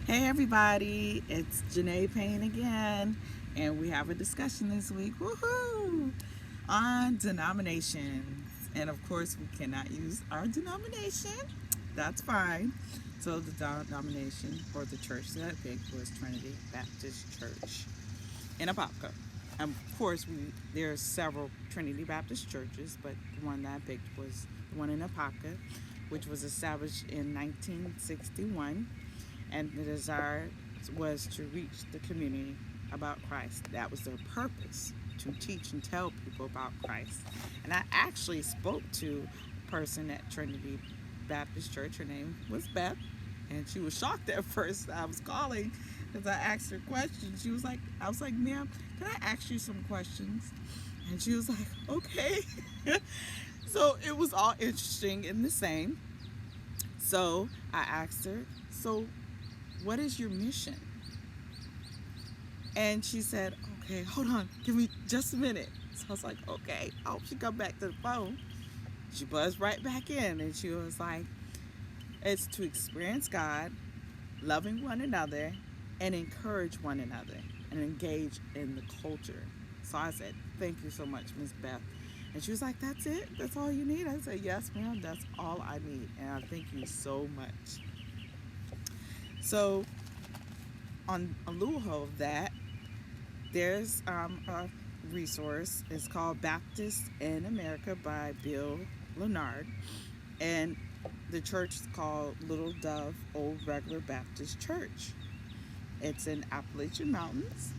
Hey everybody, it's Janae Payne again, and we have a discussion this week, woohoo, on denominations. And of course, we cannot use our denomination. That's fine. So the denomination or the church that I picked was Trinity Baptist Church in Apopka. Of course, there are several Trinity Baptist churches, but the one that I picked was the one in Apopka, which was established in 1961, and the desire was to reach the community about Christ. That was their purpose, to teach and tell people about Christ. And I actually spoke to a person at Trinity Baptist Church. Her name was Beth, and she was shocked at first I was calling because I asked her questions. I was like, ma'am, can I ask you some questions? And she was like, okay. So it was all interesting and the same. So I asked her, so what is your mission? And she said, okay, hold on, give me just a minute. So I was like, okay, I hope she come back to the phone. She buzzed right back in and she was like, it's to experience God, loving one another, and encourage one another, and engage in the culture. So I said, thank you so much, Miss Beth. And she was like, that's it? That's all you need? I said, yes, ma'am, that's all I need. And I thank you so much. So on a lieu of that, there's a resource. It's called Baptist in America by Bill Leonard. And the church is called Little Dove Old Regular Baptist Church. It's in Appalachian Mountains,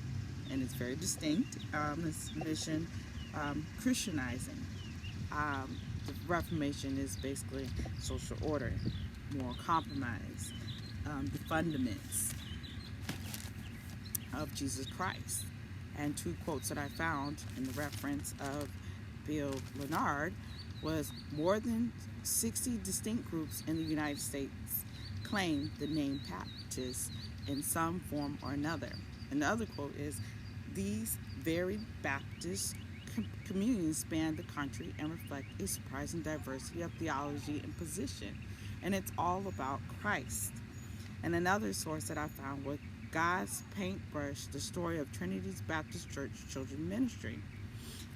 and it's very distinct. Its mission, Christianizing. The Reformation is basically social order, moral compromise, the fundaments of Jesus Christ. And two quotes that I found in the reference of Bill Leonard was more than 60 distinct groups in the United States claim the name Baptist in some form or another. And the other quote is, these varied Baptist communities span the country and reflect a surprising diversity of theology and position. And it's all about Christ. And another source that I found was God's Paintbrush, the story of Trinity's Baptist Church Children Ministry.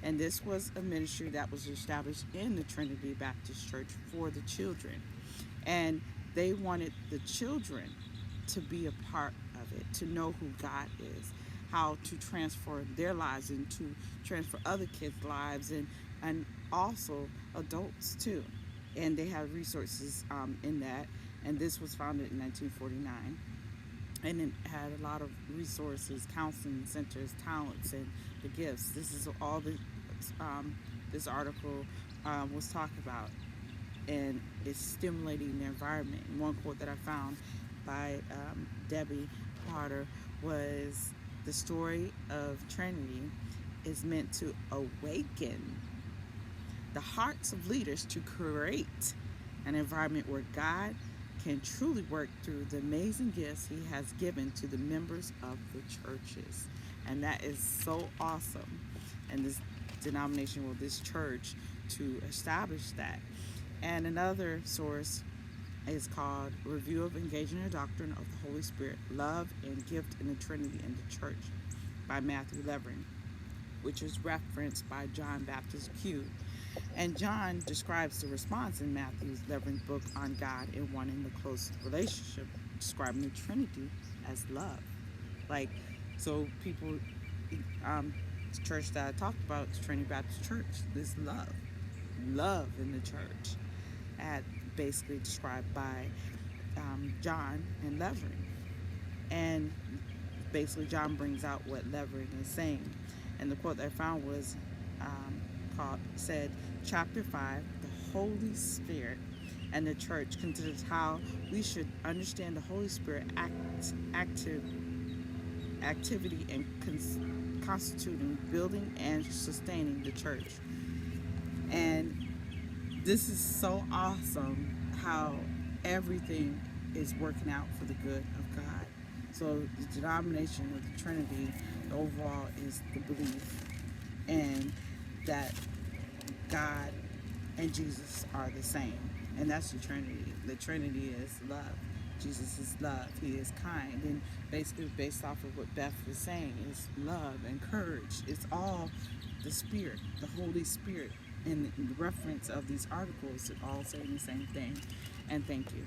And this was a ministry that was established in the Trinity Baptist Church for the children. And they wanted the children to be a part of it, to know who God is, how to transfer their lives and to transfer other kids' lives, and also adults too. And they have resources in that. And this was founded in 1949. And it had a lot of resources, counseling centers, talents, and the gifts. This is all this article was talked about, and it's stimulating the environment. And one quote that I found by Debbie Potter was, the story of Trinity is meant to awaken the hearts of leaders to create an environment where God can truly work through the amazing gifts he has given to the members of the churches. And that is so awesome. And this denomination, or this church, to establish that. And another source is called Review of Engaging the Doctrine of the Holy Spirit, Love and Gift in the Trinity in the Church by Matthew Levering, which is referenced by John Baptist Q. And John describes the response in Matthew's Levering's book on God and wanting the close relationship, describing the Trinity as love. Like, so people, the church that I talked about, the Trinity Baptist Church, this love in the church, at basically described by John and Levering. And basically John brings out what Levering is saying. And the quote that I found was said, chapter 5, the Holy Spirit and the church considers how we should understand the Holy Spirit activity in constituting, building, and sustaining the church. And this is so awesome how everything is working out for the good of God. So the denomination of the Trinity, the overall, is the belief and that God and Jesus are the same. And that's the Trinity. The Trinity is love. Jesus is love. He is kind. And basically, based off of what Beth was saying, is love and courage. It's all the Spirit, the Holy Spirit. In the reference of these articles, it all saying the same thing. And thank you.